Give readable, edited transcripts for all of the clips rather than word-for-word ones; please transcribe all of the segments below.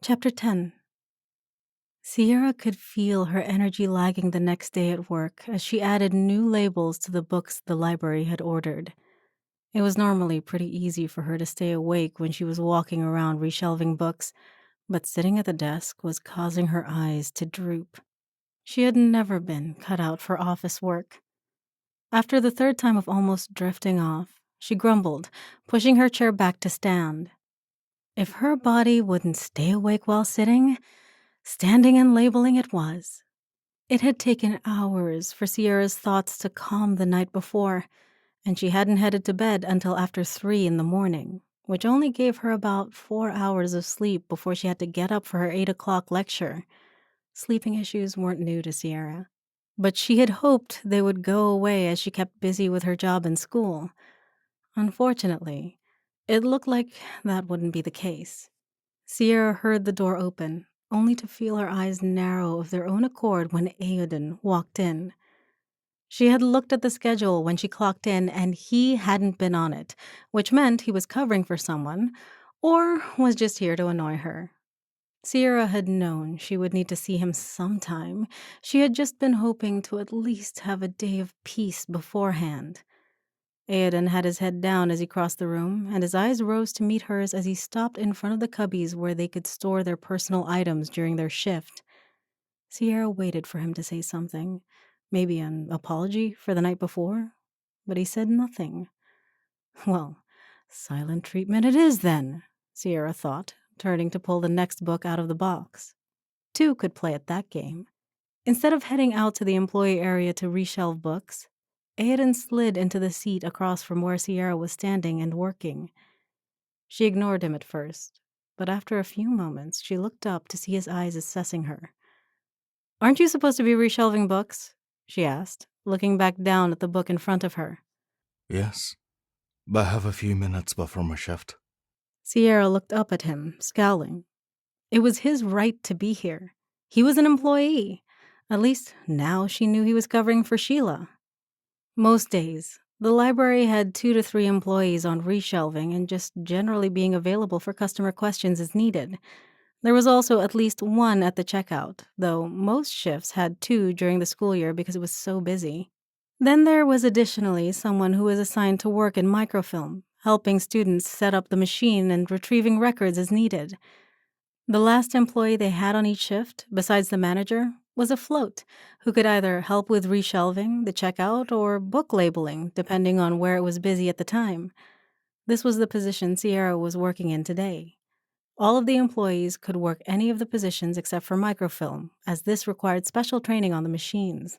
Chapter 10. Sierra could feel her energy lagging the next day at work as she added new labels to the books the library had ordered. It was normally pretty easy for her to stay awake when she was walking around reshelving books, but sitting at the desk was causing her eyes to droop. She had never been cut out for office work. After the third time of almost drifting off, she grumbled, pushing her chair back to stand. If her body wouldn't stay awake while sitting, standing and labeling it was. It had taken hours for Sierra's thoughts to calm the night before, and she hadn't headed to bed until after 3 in the morning, which only gave her about 4 hours of sleep before she had to get up for her 8 o'clock lecture. Sleeping issues weren't new to Sierra, but she had hoped they would go away as she kept busy with her job and school. Unfortunately, it looked like that wouldn't be the case. Sierra heard the door open, only to feel her eyes narrow of their own accord when Aoden walked in. She had looked at the schedule when she clocked in, and he hadn't been on it, which meant he was covering for someone, or was just here to annoy her. Sierra had known she would need to see him sometime. She had just been hoping to at least have a day of peace beforehand. Aoden had his head down as he crossed the room, and his eyes rose to meet hers as he stopped in front of the cubbies where they could store their personal items during their shift. Sierra waited for him to say something, maybe an apology for the night before, but he said nothing. Well, silent treatment it is then, Sierra thought, turning to pull the next book out of the box. Two could play at that game. Instead of heading out to the employee area to reshelve books, Aoden slid into the seat across from where Sierra was standing and working. She ignored him at first, but after a few moments, she looked up to see his eyes assessing her. "Aren't you supposed to be reshelving books?" she asked, looking back down at the book in front of her. Yes, but I have a few minutes before my shift. Sierra looked up at him, scowling. It was his right to be here. He was an employee. At least now she knew he was covering for Sheila. Most days, the library had 2 to 3 employees on reshelving and just generally being available for customer questions as needed. There was also at least one at the checkout, though most shifts had 2 during the school year because it was so busy. Then there was additionally someone who was assigned to work in microfilm, helping students set up the machine and retrieving records as needed. The last employee they had on each shift, besides the manager, was a float, who could either help with reshelving, the checkout, or book labeling, depending on where it was busy at the time. This was the position Sierra was working in today. All of the employees could work any of the positions except for microfilm, as this required special training on the machines.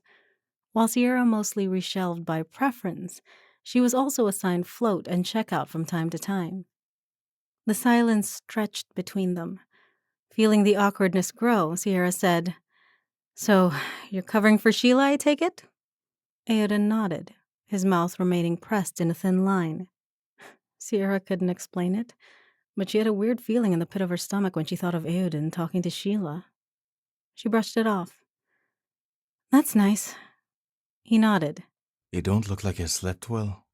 While Sierra mostly reshelved by preference, she was also assigned float and checkout from time to time. The silence stretched between them. Feeling the awkwardness grow, Sierra said, "So, you're covering for Sheila, I take it?" Aoden nodded, his mouth remaining pressed in a thin line. Sierra couldn't explain it, but she had a weird feeling in the pit of her stomach when she thought of Aoden talking to Sheila. She brushed it off. "That's nice." He nodded. You don't look like you slept well.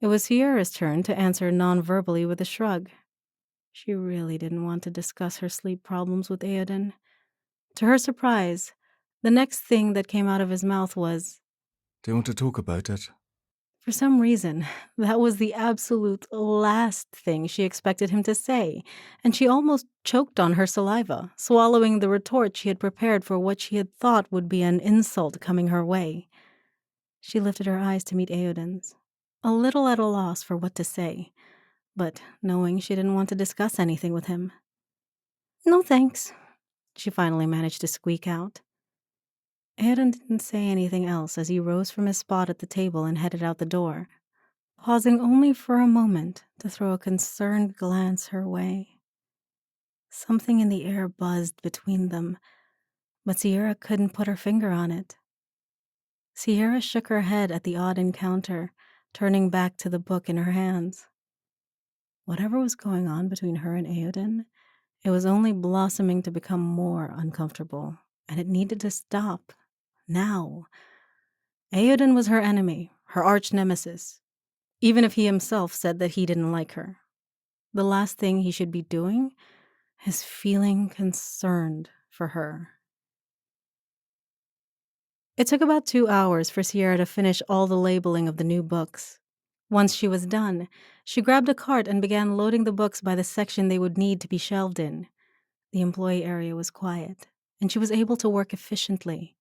It was Sierra's turn to answer non-verbally with a shrug. She really didn't want to discuss her sleep problems with Aoden. To her surprise, the next thing that came out of his mouth was, Do you want to talk about it? for some reason, that was the absolute last thing she expected him to say, and she almost choked on her saliva, swallowing the retort she had prepared for what she had thought would be an insult coming her way. She lifted her eyes to meet Aoden's, a little at a loss for what to say, but knowing she didn't want to discuss anything with him. "No thanks," she finally managed to squeak out. Aoden didn't say anything else as he rose from his spot at the table and headed out the door, pausing only for a moment to throw a concerned glance her way. Something in the air buzzed between them, but Sierra couldn't put her finger on it. Sierra shook her head at the odd encounter, turning back to the book in her hands. Whatever was going on between her and Aoden, it was only blossoming to become more uncomfortable, and it needed to stop. Now. Aoden was her enemy, her arch nemesis, even if he himself said that he didn't like her. The last thing he should be doing his feeling concerned for her. It took about 2 hours for Sierra to finish all the labeling of the new books. Once she was done, she grabbed a cart and began loading the books by the section they would need to be shelved in. The employee area was quiet, and she was able to work efficiently.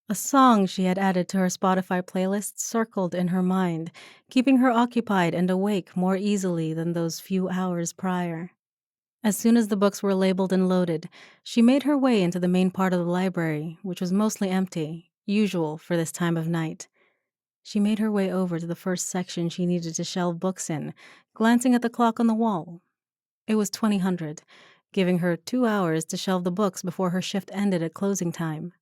A song she had added to her Spotify playlist circled in her mind, keeping her occupied and awake more easily than those few hours prior. As soon as the books were labeled and loaded, she made her way into the main part of the library, which was mostly empty, usual for this time of night. She made her way over to the first section she needed to shelve books in, glancing at the clock on the wall. It was 2000, giving her 2 hours to shelve the books before her shift ended at closing time.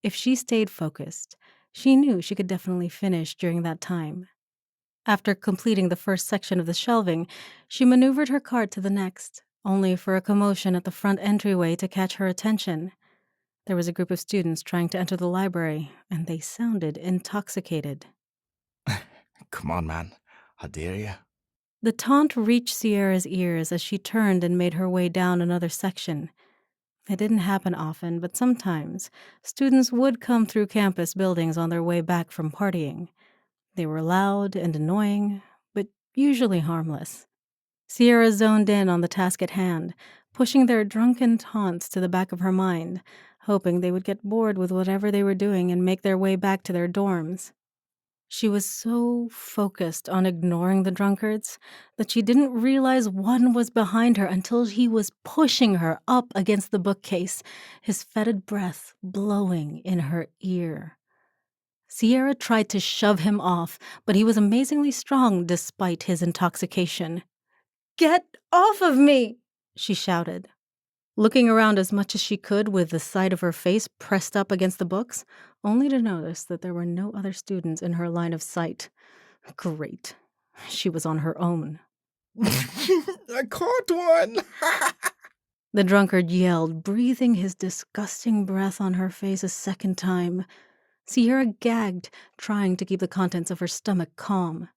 If she stayed focused, she knew she could definitely finish during that time. After completing the first section of the shelving, she maneuvered her cart to the next, only for a commotion at the front entryway to catch her attention. There was a group of students trying to enter the library, and they sounded intoxicated. Come on, man. How dare you? The taunt reached Sierra's ears as she turned and made her way down another section. It didn't happen often, but sometimes students would come through campus buildings on their way back from partying. They were loud and annoying, but usually harmless. Sierra zoned in on the task at hand, pushing their drunken taunts to the back of her mind, hoping they would get bored with whatever they were doing and make their way back to their dorms. She was so focused on ignoring the drunkards that she didn't realize one was behind her until he was pushing her up against the bookcase, his fetid breath blowing in her ear. Sierra tried to shove him off, but he was amazingly strong despite his intoxication. "Get off of me!" she shouted. Looking around as much as she could with the side of her face pressed up against the books, only to notice that there were no other students in her line of sight. Great. She was on her own. I caught one! The drunkard yelled, breathing his disgusting breath on her face a second time. Sierra gagged, trying to keep the contents of her stomach calm.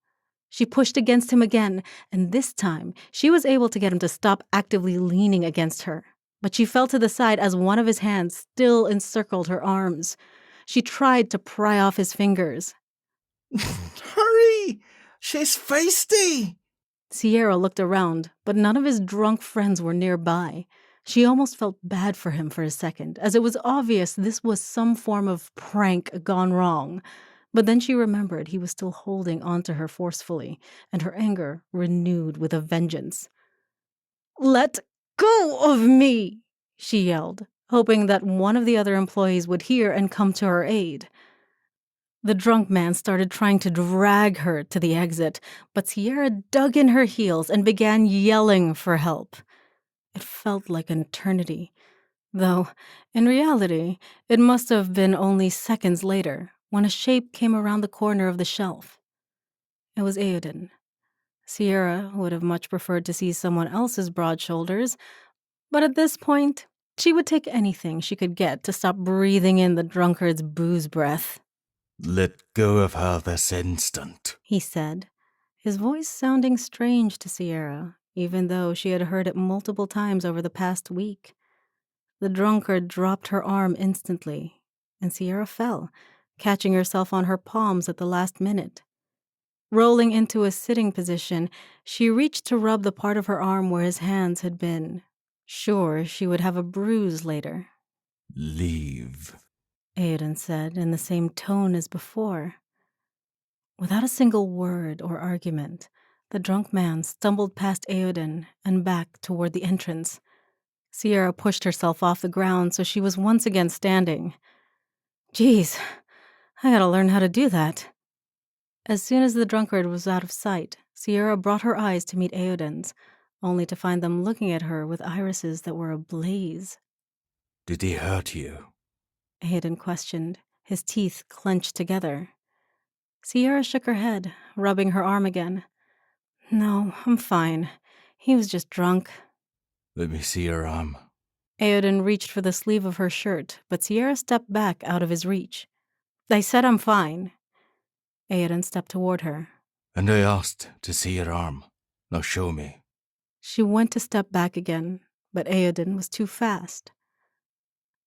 She pushed against him again, and this time she was able to get him to stop actively leaning against her. But she fell to the side as one of his hands still encircled her arms. She tried to pry off his fingers. Hurry! She's feisty! Sierra looked around, but none of his drunk friends were nearby. She almost felt bad for him for a second, as it was obvious this was some form of prank gone wrong. But then she remembered he was still holding onto her forcefully, and her anger renewed with a vengeance. "Let go of me!" she yelled, hoping that one of the other employees would hear and come to her aid. The drunk man started trying to drag her to the exit, but Sierra dug in her heels and began yelling for help. It felt like an eternity, though, in reality, it must have been only seconds later when a shape came around the corner of the shelf. It was Aoden. Sierra would have much preferred to see someone else's broad shoulders, but at this point, she would take anything she could get to stop breathing in the drunkard's booze breath. Let go of her this instant, He said, his voice sounding strange to Sierra, even though she had heard it multiple times over the past week. The drunkard dropped her arm instantly, and Sierra fell, catching herself on her palms at the last minute. Rolling into a sitting position, she reached to rub the part of her arm where his hands had been. Sure, she would have a bruise later. Leave. Aoden said in the same tone as before. Without a single word or argument, the drunk man stumbled past Aoden and back toward the entrance. Sierra pushed herself off the ground so she was once again standing. Geez, I gotta learn how to do that. As soon as the drunkard was out of sight, Sierra brought her eyes to meet Aoden's, only to find them looking at her with irises that were ablaze. Did he hurt you? Aoden questioned, his teeth clenched together. Sierra shook her head, rubbing her arm again. No, I'm fine. He was just drunk. Let me see your arm. Aoden reached for the sleeve of her shirt, but Sierra stepped back out of his reach. I said I'm fine. Aoden stepped toward her. And I asked to see your arm. Now show me. She went to step back again, but Aoden was too fast.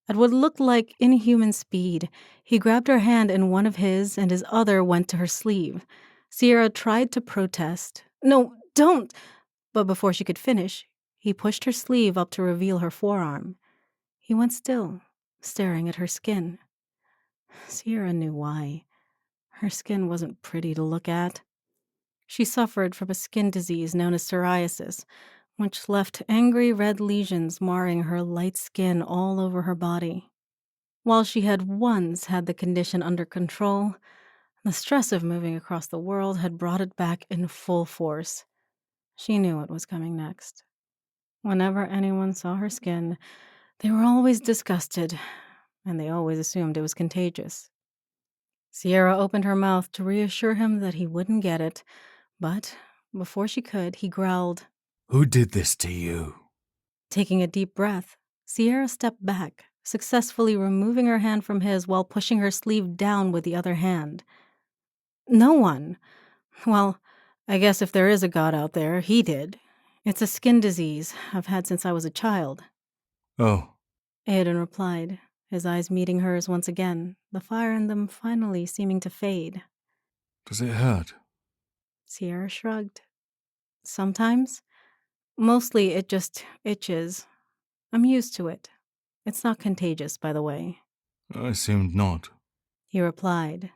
At what looked like inhuman speed, he grabbed her hand in one of his and his other went to her sleeve. Sierra tried to protest. "No, don't!" But before she could finish, he pushed her sleeve up to reveal her forearm. He went still, staring at her skin. Sierra knew why. Her skin wasn't pretty to look at. She suffered from a skin disease known as psoriasis, which left angry red lesions marring her light skin all over her body. While she had once had the condition under control, the stress of moving across the world had brought it back in full force. She knew what was coming next. Whenever anyone saw her skin, they were always disgusted, and they always assumed it was contagious. Sierra opened her mouth to reassure him that he wouldn't get it, but before she could, he growled, Who did this to you? Taking a deep breath, Sierra stepped back, successfully removing her hand from his while pushing her sleeve down with the other hand. No one. Well, I guess if there is a god out there, he did. It's a skin disease I've had since I was a child. Oh, Aoden replied, his eyes meeting hers once again, the fire in them finally seeming to fade. does it hurt? Sierra shrugged. Sometimes. Mostly it just itches. I'm used to it. It's not contagious, by the way. I assumed not. He replied.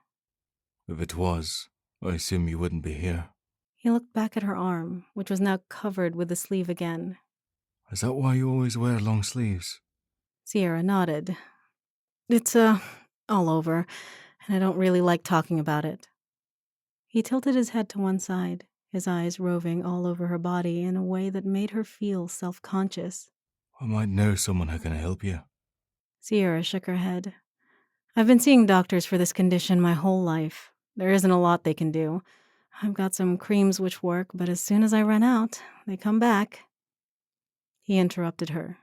If it was, I assume you wouldn't be here. He looked back at her arm, which was now covered with the sleeve again. Is that why you always wear long sleeves? Sierra nodded. It's, all over, and I don't really like talking about it. He tilted his head to one side, his eyes roving all over her body in a way that made her feel self-conscious. I might know someone who can help you. Sierra shook her head. I've been seeing doctors for this condition my whole life. There isn't a lot they can do. I've got some creams which work, but as soon as I run out, they come back. He interrupted her.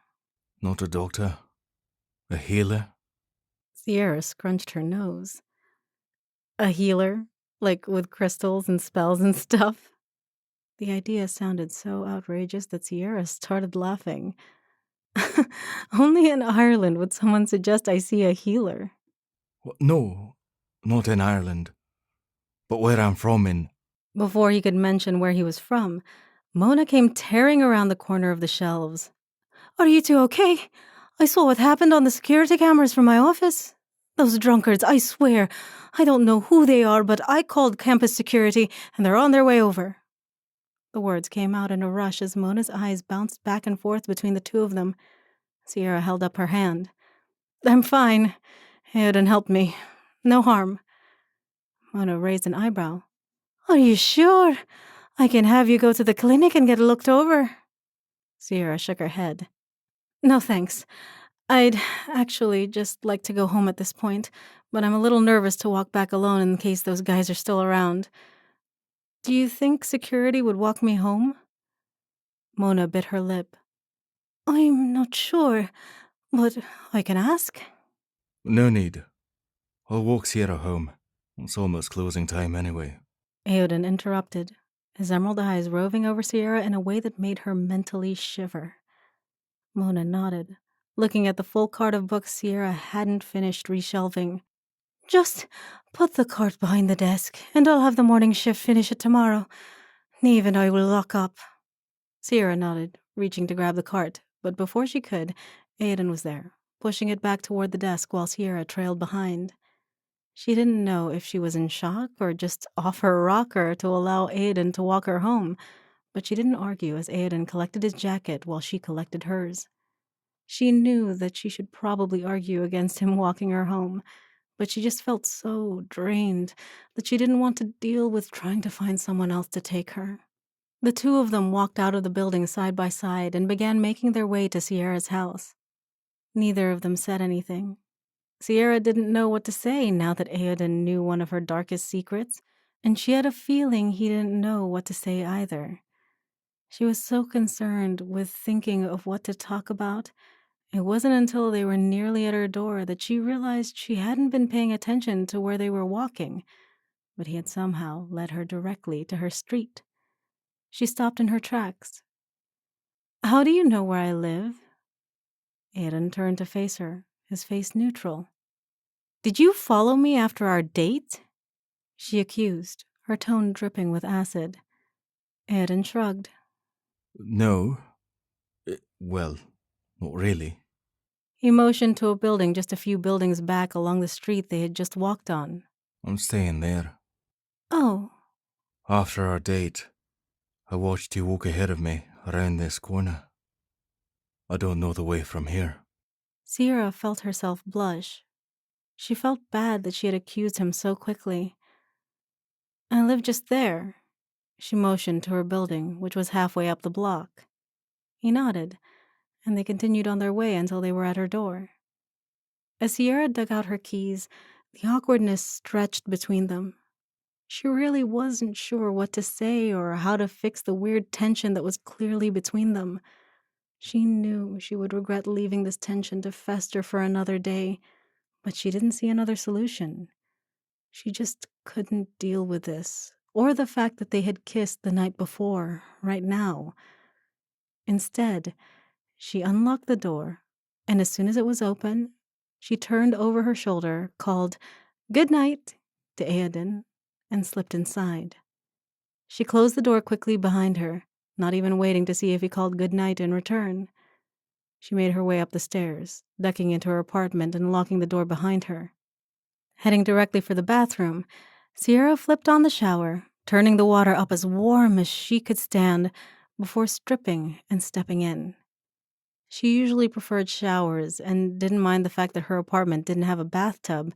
Not a doctor? A healer? Sierra scrunched her nose. A healer? Like with crystals and spells and stuff? The idea sounded so outrageous that Sierra started laughing. Only in Ireland would someone suggest I see a healer. What? No, not in Ireland. But where I'm from in... Before he could mention where he was from, Mona came tearing around the corner of the shelves. Are you two okay? I saw what happened on the security cameras from my office. Those drunkards, I swear. I don't know who they are, but I called campus security, and they're on their way over. The words came out in a rush as Mona's eyes bounced back and forth between the two of them. Sierra held up her hand. I'm fine. Aoden helped me. No harm. Mona raised an eyebrow. Are you sure? I can have you go to the clinic and get looked over. Sierra shook her head. No thanks. I'd actually just like to go home at this point, but I'm a little nervous to walk back alone in case those guys are still around. Do you think security would walk me home? Mona bit her lip. I'm not sure, but I can ask. No need. I'll walk Sierra home. It's almost closing time anyway. Aoden interrupted, his emerald eyes roving over Sierra in a way that made her mentally shiver. Mona nodded, looking at the full cart of books Sierra hadn't finished reshelving. Just put the cart behind the desk, and I'll have the morning shift finish it tomorrow. Neve and I will lock up. Sierra nodded, reaching to grab the cart, but before she could, Aoden was there, pushing it back toward the desk while Sierra trailed behind. She didn't know if she was in shock or just off her rocker to allow Aoden to walk her home, but she didn't argue as Aoden collected his jacket while she collected hers. She knew that she should probably argue against him walking her home, but she just felt so drained that she didn't want to deal with trying to find someone else to take her. The two of them walked out of the building side by side and began making their way to Sierra's house. Neither of them said anything. Sierra didn't know what to say now that Aoden knew one of her darkest secrets, and she had a feeling he didn't know what to say either. She was so concerned with thinking of what to talk about. It wasn't until they were nearly at her door that she realized she hadn't been paying attention to where they were walking, but he had somehow led her directly to her street. She stopped in her tracks. How do you know where I live? Aiden turned to face her, his face neutral. Did you follow me after our date? She accused, her tone dripping with acid. Aiden shrugged. No. Well, not really. He motioned to a building just a few buildings back along the street they had just walked on. I'm staying there. Oh, After our date, I watched you walk ahead of me around this corner. I don't know the way from here. Sierra felt herself blush. She felt bad that she had accused him so quickly. I live just there. She motioned to her building, which was halfway up the block. He nodded, and they continued on their way until they were at her door. As Sierra dug out her keys, the awkwardness stretched between them. She really wasn't sure what to say or how to fix the weird tension that was clearly between them. She knew she would regret leaving this tension to fester for another day, but she didn't see another solution. She just couldn't deal with this, or the fact that they had kissed the night before, right now. Instead, she unlocked the door, and as soon as it was open, she turned over her shoulder, called "Good night" to Aoden, and slipped inside. She closed the door quickly behind her, not even waiting to see if he called good night in return. She made her way up the stairs, ducking into her apartment and locking the door behind her. Heading directly for the bathroom, Sierra flipped on the shower, turning the water up as warm as she could stand before stripping and stepping in. She usually preferred showers and didn't mind the fact that her apartment didn't have a bathtub,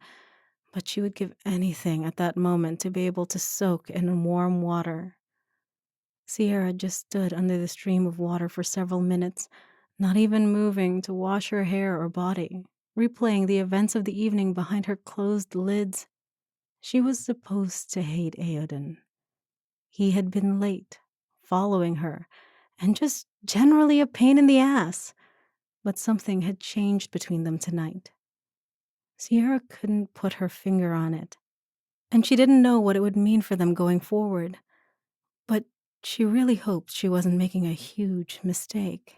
but she would give anything at that moment to be able to soak in warm water. Sierra just stood under the stream of water for several minutes, not even moving to wash her hair or body, replaying the events of the evening behind her closed lids. She was supposed to hate Aoden. He had been late, following her, and just generally a pain in the ass. But something had changed between them tonight. Sierra couldn't put her finger on it, and she didn't know what it would mean for them going forward. But she really hoped she wasn't making a huge mistake.